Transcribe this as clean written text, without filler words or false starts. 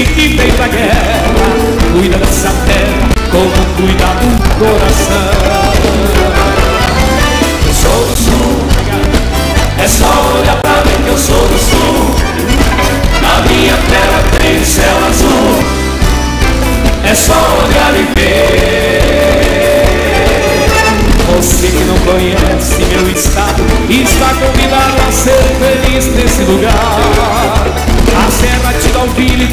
Esse que veio da guerra cuida dessa terra como cuida do coração. Eu sou do sul, é só olhar pra mim que eu sou do sul. Na minha terra tem céu azul, é só olhar e ver. Você que não conhece meu estado está convidado a ser feliz nesse lugar. A serra te dá um filho e